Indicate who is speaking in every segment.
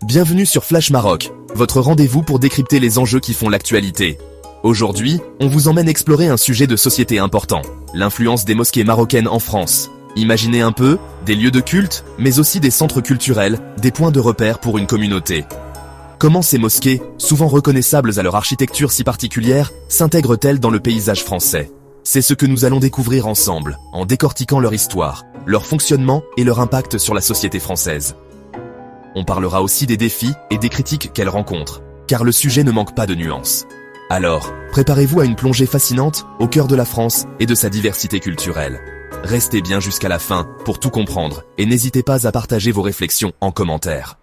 Speaker 1: Bienvenue sur Flash Maroc, votre rendez-vous pour décrypter les enjeux qui font l'actualité. Aujourd'hui, on vous emmène explorer un sujet de société important, l'influence des mosquées marocaines en France. Imaginez un peu, des lieux de culte, mais aussi des centres culturels, des points de repère pour une communauté. Comment ces mosquées, souvent reconnaissables à leur architecture si particulière, s'intègrent-elles dans le paysage français? C'est ce que nous allons découvrir ensemble, en décortiquant leur histoire, leur fonctionnement et leur impact sur la société française. On parlera aussi des défis et des critiques qu'elles rencontrent, car le sujet ne manque pas de nuances. Alors, préparez-vous à une plongée fascinante au cœur de la France et de sa diversité culturelle. Restez bien jusqu'à la fin pour tout comprendre et n'hésitez pas à partager vos réflexions en commentaire.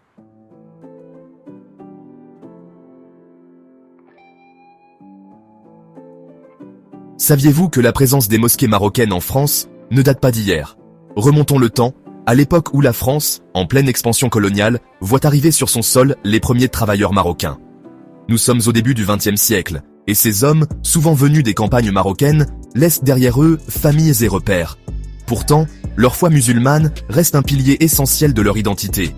Speaker 1: Saviez-vous que la présence des mosquées marocaines en France ne date pas d'hier? Remontons le temps, à l'époque où la France, en pleine expansion coloniale, voit arriver sur son sol les premiers travailleurs marocains. Nous sommes au début du XXe siècle, et ces hommes, souvent venus des campagnes marocaines, laissent derrière eux familles et repères. Pourtant, leur foi musulmane reste un pilier essentiel de leur identité.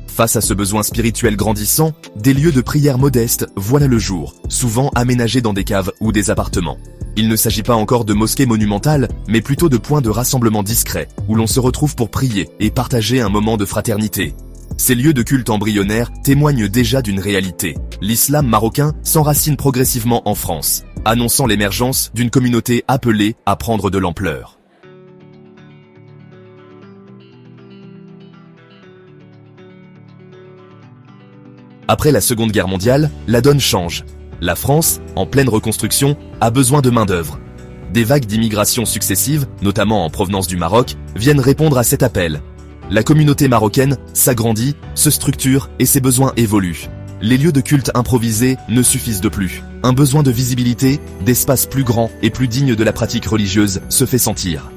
Speaker 1: Face à ce besoin spirituel grandissant, des lieux de prière modestes voient le jour, souvent aménagés dans des caves ou des appartements. Il ne s'agit pas encore de mosquées monumentales, mais plutôt de points de rassemblement discrets, où l'on se retrouve pour prier et partager un moment de fraternité. Ces lieux de culte embryonnaires témoignent déjà d'une réalité. L'islam marocain s'enracine progressivement en France, annonçant l'émergence d'une communauté appelée à prendre de l'ampleur. Après la Seconde Guerre mondiale, la donne change. La France, en pleine reconstruction, a besoin de main-d'œuvre. Des vagues d'immigration successives, notamment en provenance du Maroc, viennent répondre à cet appel. La communauté marocaine s'agrandit, se structure et ses besoins évoluent. Les lieux de culte improvisés ne suffisent de plus. Un besoin de visibilité, d'espace plus grand et plus digne de la pratique religieuse se fait sentir.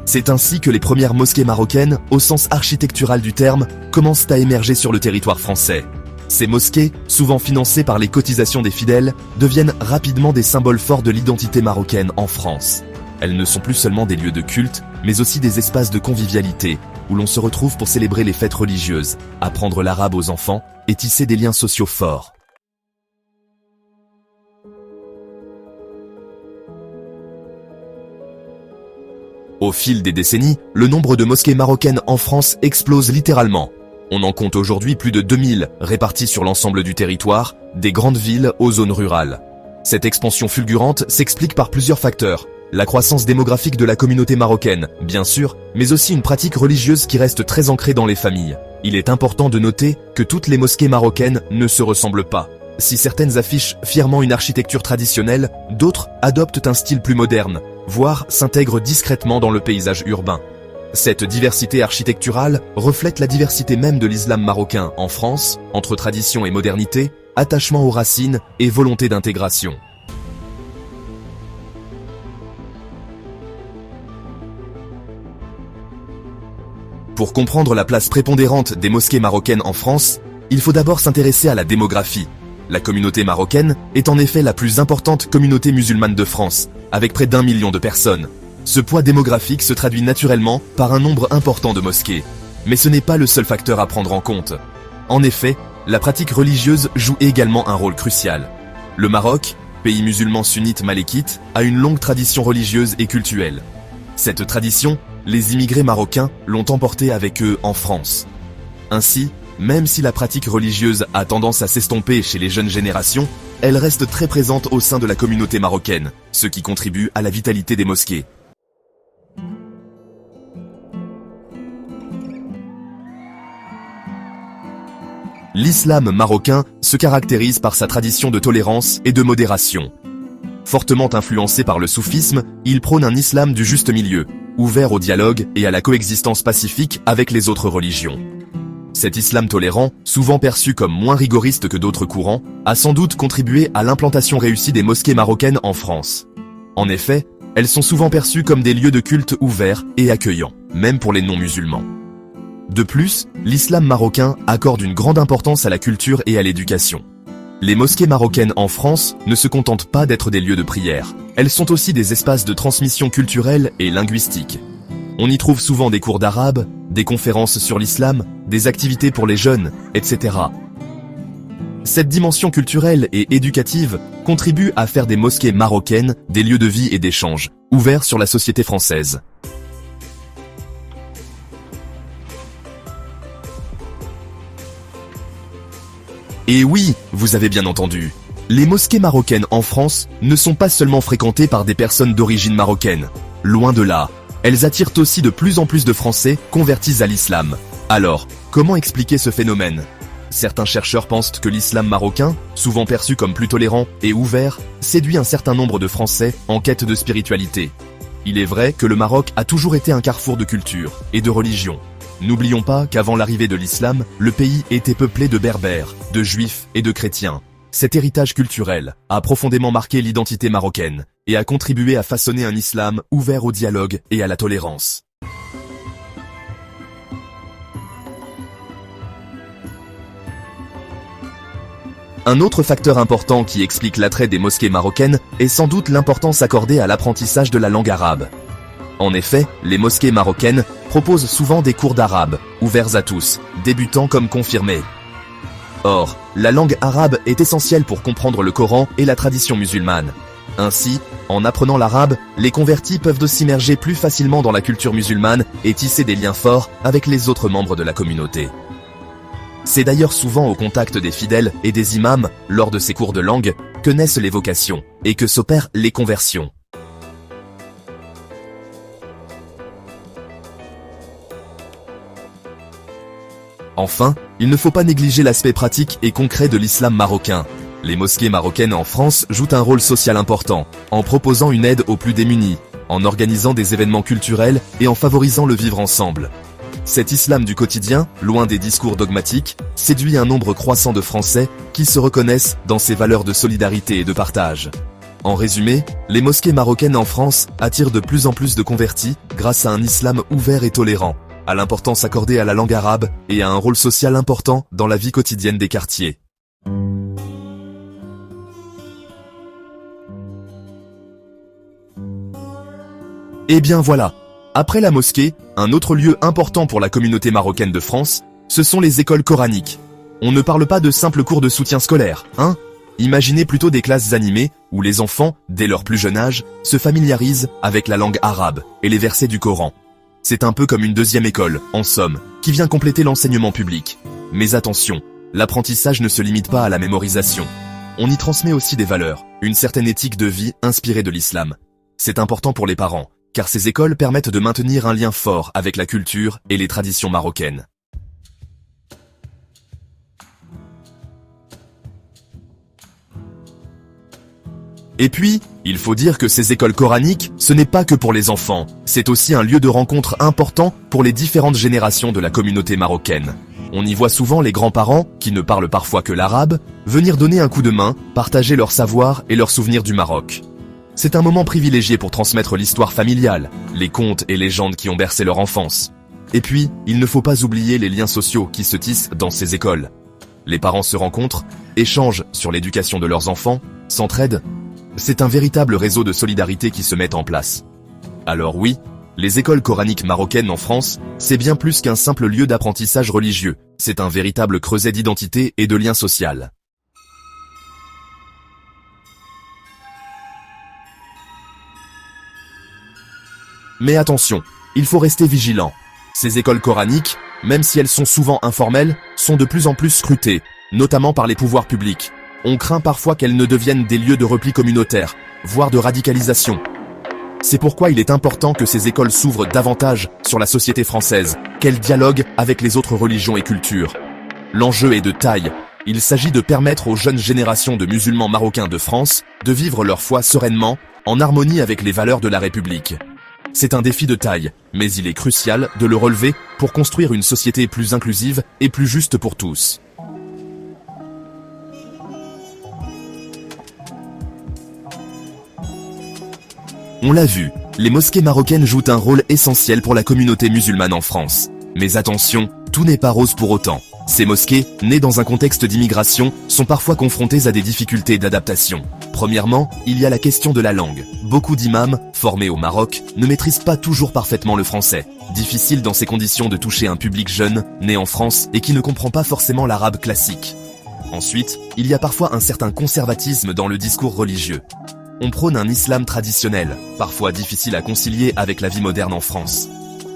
Speaker 1: C'est ainsi que les premières mosquées marocaines, au sens architectural du terme, commencent à émerger sur le territoire français. Ces mosquées, souvent financées par les cotisations des fidèles, deviennent rapidement des symboles forts de l'identité marocaine en France. Elles ne sont plus seulement des lieux de culte, mais aussi des espaces de convivialité, où l'on se retrouve pour célébrer les fêtes religieuses, apprendre l'arabe aux enfants et tisser des liens sociaux forts. Au fil des décennies, le nombre de mosquées marocaines en France explose littéralement. On en compte aujourd'hui plus de 2000, répartis sur l'ensemble du territoire, des grandes villes aux zones rurales. Cette expansion fulgurante s'explique par plusieurs facteurs. La croissance démographique de la communauté marocaine, bien sûr, mais aussi une pratique religieuse qui reste très ancrée dans les familles. Il est important de noter que toutes les mosquées marocaines ne se ressemblent pas. Si certaines affichent fièrement une architecture traditionnelle, d'autres adoptent un style plus moderne, voire s'intègrent discrètement dans le paysage urbain. Cette diversité architecturale reflète la diversité même de l'islam marocain en France, entre tradition et modernité, attachement aux racines et volonté d'intégration. Pour comprendre la place prépondérante des mosquées marocaines en France, il faut d'abord s'intéresser à la démographie. La communauté marocaine est en effet la plus importante communauté musulmane de France, avec près d'1 million de personnes. Ce poids démographique se traduit naturellement par un nombre important de mosquées. Mais ce n'est pas le seul facteur à prendre en compte. En effet, la pratique religieuse joue également un rôle crucial. Le Maroc, pays musulman sunnite malékite, a une longue tradition religieuse et cultuelle. Cette tradition, les immigrés marocains l'ont emportée avec eux en France. Ainsi, même si la pratique religieuse a tendance à s'estomper chez les jeunes générations, elle reste très présente au sein de la communauté marocaine, ce qui contribue à la vitalité des mosquées. L'islam marocain se caractérise par sa tradition de tolérance et de modération. Fortement influencé par le soufisme, il prône un islam du juste milieu, ouvert au dialogue et à la coexistence pacifique avec les autres religions. Cet islam tolérant, souvent perçu comme moins rigoriste que d'autres courants, a sans doute contribué à l'implantation réussie des mosquées marocaines en France. En effet, elles sont souvent perçues comme des lieux de culte ouverts et accueillants, même pour les non-musulmans. De plus, l'islam marocain accorde une grande importance à la culture et à l'éducation. Les mosquées marocaines en France ne se contentent pas d'être des lieux de prière. Elles sont aussi des espaces de transmission culturelle et linguistique. On y trouve souvent des cours d'arabe, des conférences sur l'islam, des activités pour les jeunes, etc. Cette dimension culturelle et éducative contribue à faire des mosquées marocaines des lieux de vie et d'échange, ouverts sur la société française. Et oui, vous avez bien entendu, les mosquées marocaines en France ne sont pas seulement fréquentées par des personnes d'origine marocaine. Loin de là, elles attirent aussi de plus en plus de Français convertis à l'islam. Alors, comment expliquer ce phénomène ? Certains chercheurs pensent que l'islam marocain, souvent perçu comme plus tolérant et ouvert, séduit un certain nombre de Français en quête de spiritualité. Il est vrai que le Maroc a toujours été un carrefour de culture et de religion. N'oublions pas qu'avant l'arrivée de l'islam, le pays était peuplé de berbères, de juifs et de chrétiens. Cet héritage culturel a profondément marqué l'identité marocaine et a contribué à façonner un islam ouvert au dialogue et à la tolérance. Un autre facteur important qui explique l'attrait des mosquées marocaines est sans doute l'importance accordée à l'apprentissage de la langue arabe. En effet, les mosquées marocaines proposent souvent des cours d'arabe, ouverts à tous, débutants comme confirmés. Or, la langue arabe est essentielle pour comprendre le Coran et la tradition musulmane. Ainsi, en apprenant l'arabe, les convertis peuvent s'immerger plus facilement dans la culture musulmane et tisser des liens forts avec les autres membres de la communauté. C'est d'ailleurs souvent au contact des fidèles et des imams, lors de ces cours de langue, que naissent les vocations et que s'opèrent les conversions. Enfin, il ne faut pas négliger l'aspect pratique et concret de l'islam marocain. Les mosquées marocaines en France jouent un rôle social important, en proposant une aide aux plus démunis, en organisant des événements culturels et en favorisant le vivre ensemble. Cet islam du quotidien, loin des discours dogmatiques, séduit un nombre croissant de Français qui se reconnaissent dans ces valeurs de solidarité et de partage. En résumé, les mosquées marocaines en France attirent de plus en plus de convertis grâce à un islam ouvert et tolérant, à l'importance accordée à la langue arabe et à un rôle social important dans la vie quotidienne des quartiers. Et bien voilà, après la mosquée, un autre lieu important pour la communauté marocaine de France, ce sont les écoles coraniques. On ne parle pas de simples cours de soutien scolaire, hein ? Imaginez plutôt des classes animées où les enfants, dès leur plus jeune âge, se familiarisent avec la langue arabe et les versets du Coran. C'est un peu comme une deuxième école, en somme, qui vient compléter l'enseignement public. Mais attention, l'apprentissage ne se limite pas à la mémorisation. On y transmet aussi des valeurs, une certaine éthique de vie inspirée de l'islam. C'est important pour les parents, car ces écoles permettent de maintenir un lien fort avec la culture et les traditions marocaines. Et puis, il faut dire que ces écoles coraniques, ce n'est pas que pour les enfants, c'est aussi un lieu de rencontre important pour les différentes générations de la communauté marocaine. On y voit souvent les grands-parents, qui ne parlent parfois que l'arabe, venir donner un coup de main, partager leur savoir et leurs souvenirs du Maroc. C'est un moment privilégié pour transmettre l'histoire familiale, les contes et légendes qui ont bercé leur enfance. Et puis, il ne faut pas oublier les liens sociaux qui se tissent dans ces écoles. Les parents se rencontrent, échangent sur l'éducation de leurs enfants, s'entraident. C'est un véritable réseau de solidarité qui se met en place. Alors oui, les écoles coraniques marocaines en France, c'est bien plus qu'un simple lieu d'apprentissage religieux, c'est un véritable creuset d'identité et de lien social. Mais attention, il faut rester vigilant. Ces écoles coraniques, même si elles sont souvent informelles, sont de plus en plus scrutées, notamment par les pouvoirs publics. On craint parfois qu'elles ne deviennent des lieux de repli communautaire, voire de radicalisation. C'est pourquoi il est important que ces écoles s'ouvrent davantage sur la société française, qu'elles dialoguent avec les autres religions et cultures. L'enjeu est de taille. Il s'agit de permettre aux jeunes générations de musulmans marocains de France de vivre leur foi sereinement, en harmonie avec les valeurs de la République. C'est un défi de taille, mais il est crucial de le relever pour construire une société plus inclusive et plus juste pour tous. On l'a vu, les mosquées marocaines jouent un rôle essentiel pour la communauté musulmane en France. Mais attention, tout n'est pas rose pour autant. Ces mosquées, nées dans un contexte d'immigration, sont parfois confrontées à des difficultés d'adaptation. Premièrement, il y a la question de la langue. Beaucoup d'imams, formés au Maroc, ne maîtrisent pas toujours parfaitement le français. Difficile dans ces conditions de toucher un public jeune, né en France, et qui ne comprend pas forcément l'arabe classique. Ensuite, il y a parfois un certain conservatisme dans le discours religieux. On prône un islam traditionnel, parfois difficile à concilier avec la vie moderne en France.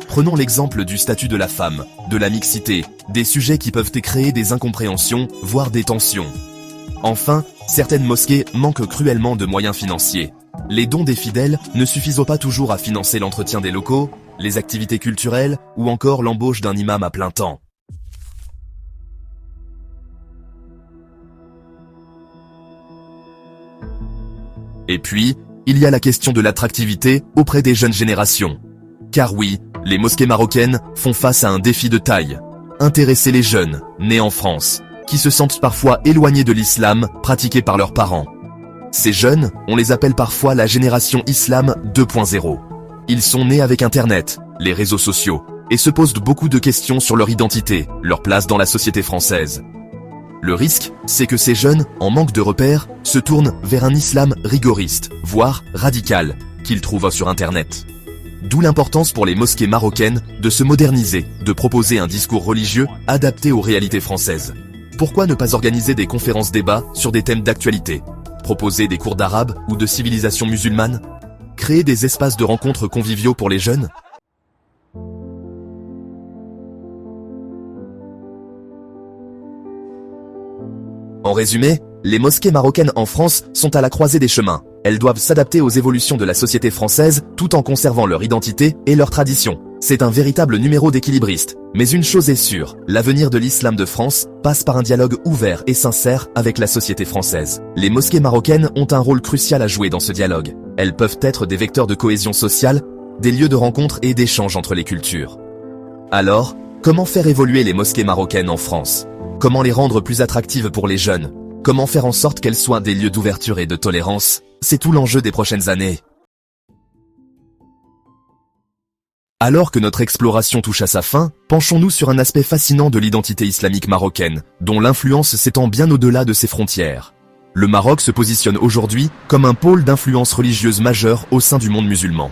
Speaker 1: Prenons l'exemple du statut de la femme, de la mixité, des sujets qui peuvent créer des incompréhensions, voire des tensions. Enfin, certaines mosquées manquent cruellement de moyens financiers. Les dons des fidèles ne suffisent pas toujours à financer l'entretien des locaux, les activités culturelles ou encore l'embauche d'un imam à plein temps. Et puis, il y a la question de l'attractivité auprès des jeunes générations. Car oui, les mosquées marocaines font face à un défi de taille. Intéresser les jeunes, nés en France, qui se sentent parfois éloignés de l'islam pratiqué par leurs parents. Ces jeunes, on les appelle parfois la génération islam 2.0. Ils sont nés avec Internet, les réseaux sociaux, et se posent beaucoup de questions sur leur identité, leur place dans la société française. Le risque, c'est que ces jeunes, en manque de repères, se tournent vers un islam rigoriste, voire radical, qu'ils trouvent sur Internet. D'où l'importance pour les mosquées marocaines de se moderniser, de proposer un discours religieux adapté aux réalités françaises. Pourquoi ne pas organiser des conférences-débats sur des thèmes d'actualité? Proposer des cours d'arabe ou de civilisation musulmane? Créer des espaces de rencontres conviviaux pour les jeunes? En résumé, les mosquées marocaines en France sont à la croisée des chemins. Elles doivent s'adapter aux évolutions de la société française tout en conservant leur identité et leurs traditions. C'est un véritable numéro d'équilibriste. Mais une chose est sûre, l'avenir de l'islam de France passe par un dialogue ouvert et sincère avec la société française. Les mosquées marocaines ont un rôle crucial à jouer dans ce dialogue. Elles peuvent être des vecteurs de cohésion sociale, des lieux de rencontre et d'échange entre les cultures. Alors, comment faire évoluer les mosquées marocaines en France? Comment les rendre plus attractives pour les jeunes? Comment faire en sorte qu'elles soient des lieux d'ouverture et de tolérance? C'est tout l'enjeu des prochaines années. Alors que notre exploration touche à sa fin, penchons-nous sur un aspect fascinant de l'identité islamique marocaine, dont l'influence s'étend bien au-delà de ses frontières. Le Maroc se positionne aujourd'hui comme un pôle d'influence religieuse majeure au sein du monde musulman.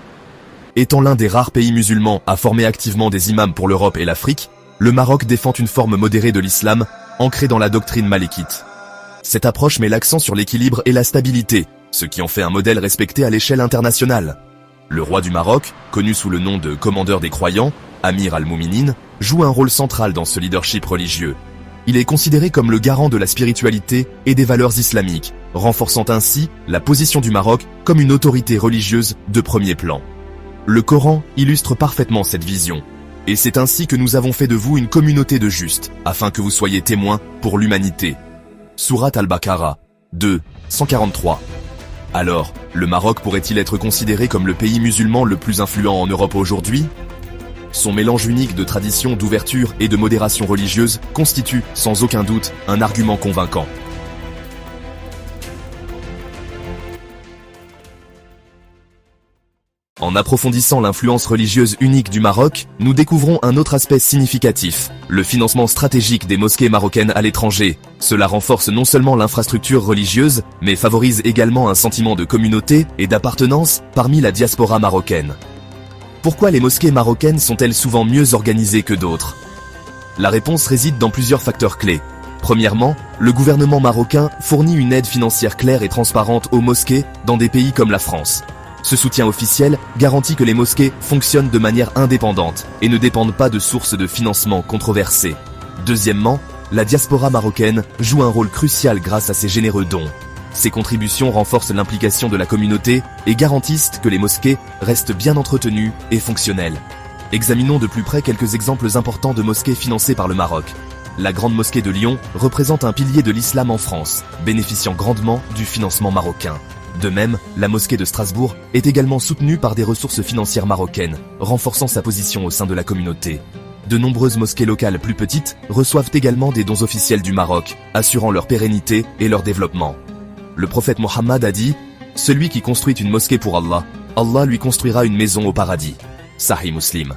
Speaker 1: Étant l'un des rares pays musulmans à former activement des imams pour l'Europe et l'Afrique, le Maroc défend une forme modérée de l'islam, ancrée dans la doctrine malékite. Cette approche met l'accent sur l'équilibre et la stabilité, ce qui en fait un modèle respecté à l'échelle internationale. Le roi du Maroc, connu sous le nom de commandeur des croyants, Amir al-Mouminin, joue un rôle central dans ce leadership religieux. Il est considéré comme le garant de la spiritualité et des valeurs islamiques, renforçant ainsi la position du Maroc comme une autorité religieuse de premier plan. Le Coran illustre parfaitement cette vision. Et c'est ainsi que nous avons fait de vous une communauté de justes, afin que vous soyez témoins pour l'humanité. Sourate al-Baqarah 2, 143. Alors, le Maroc pourrait-il être considéré comme le pays musulman le plus influent en Europe aujourd'hui? Son mélange unique de traditions, d'ouverture et de modération religieuse constitue, sans aucun doute, un argument convaincant. En approfondissant l'influence religieuse unique du Maroc, nous découvrons un autre aspect significatif, le financement stratégique des mosquées marocaines à l'étranger. Cela renforce non seulement l'infrastructure religieuse, mais favorise également un sentiment de communauté et d'appartenance parmi la diaspora marocaine. Pourquoi les mosquées marocaines sont-elles souvent mieux organisées que d'autres? La réponse réside dans plusieurs facteurs clés. Premièrement, le gouvernement marocain fournit une aide financière claire et transparente aux mosquées dans des pays comme la France. Ce soutien officiel garantit que les mosquées fonctionnent de manière indépendante et ne dépendent pas de sources de financement controversées. Deuxièmement, la diaspora marocaine joue un rôle crucial grâce à ses généreux dons. Ces contributions renforcent l'implication de la communauté et garantissent que les mosquées restent bien entretenues et fonctionnelles. Examinons de plus près quelques exemples importants de mosquées financées par le Maroc. La Grande Mosquée de Lyon représente un pilier de l'islam en France, bénéficiant grandement du financement marocain. De même, la mosquée de Strasbourg est également soutenue par des ressources financières marocaines, renforçant sa position au sein de la communauté. De nombreuses mosquées locales plus petites reçoivent également des dons officiels du Maroc, assurant leur pérennité et leur développement. Le prophète Mohammed a dit « Celui qui construit une mosquée pour Allah, Allah lui construira une maison au paradis ». Sahih Muslim.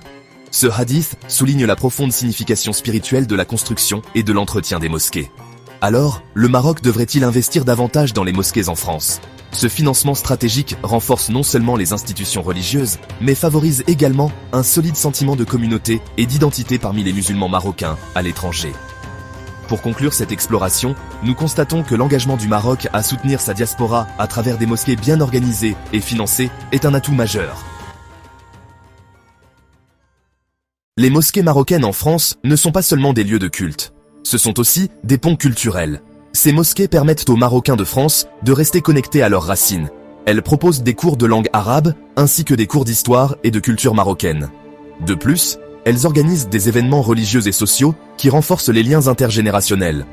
Speaker 1: Ce hadith souligne la profonde signification spirituelle de la construction et de l'entretien des mosquées. Alors, le Maroc devrait-il investir davantage dans les mosquées en France ? Ce financement stratégique renforce non seulement les institutions religieuses, mais favorise également un solide sentiment de communauté et d'identité parmi les musulmans marocains à l'étranger. Pour conclure cette exploration, nous constatons que l'engagement du Maroc à soutenir sa diaspora à travers des mosquées bien organisées et financées est un atout majeur. Les mosquées marocaines en France ne sont pas seulement des lieux de culte. Ce sont aussi des ponts culturels. Ces mosquées permettent aux Marocains de France de rester connectés à leurs racines. Elles proposent des cours de langue arabe ainsi que des cours d'histoire et de culture marocaine. De plus, elles organisent des événements religieux et sociaux qui renforcent les liens intergénérationnels.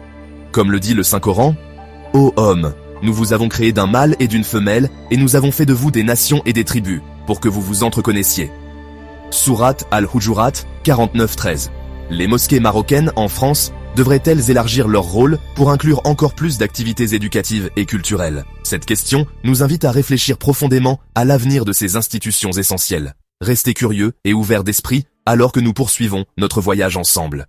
Speaker 1: Comme le dit le Saint-Coran, « Ô hommes, nous vous avons créé d'un mâle et d'une femelle, et nous avons fait de vous des nations et des tribus, pour que vous vous entreconnaissiez. » Sourate Al-Hujurat 49-13. Les mosquées marocaines en France devraient-elles élargir leur rôle pour inclure encore plus d'activités éducatives et culturelles? Cette question nous invite à réfléchir profondément à l'avenir de ces institutions essentielles. Restez curieux et ouverts d'esprit alors que nous poursuivons notre voyage ensemble.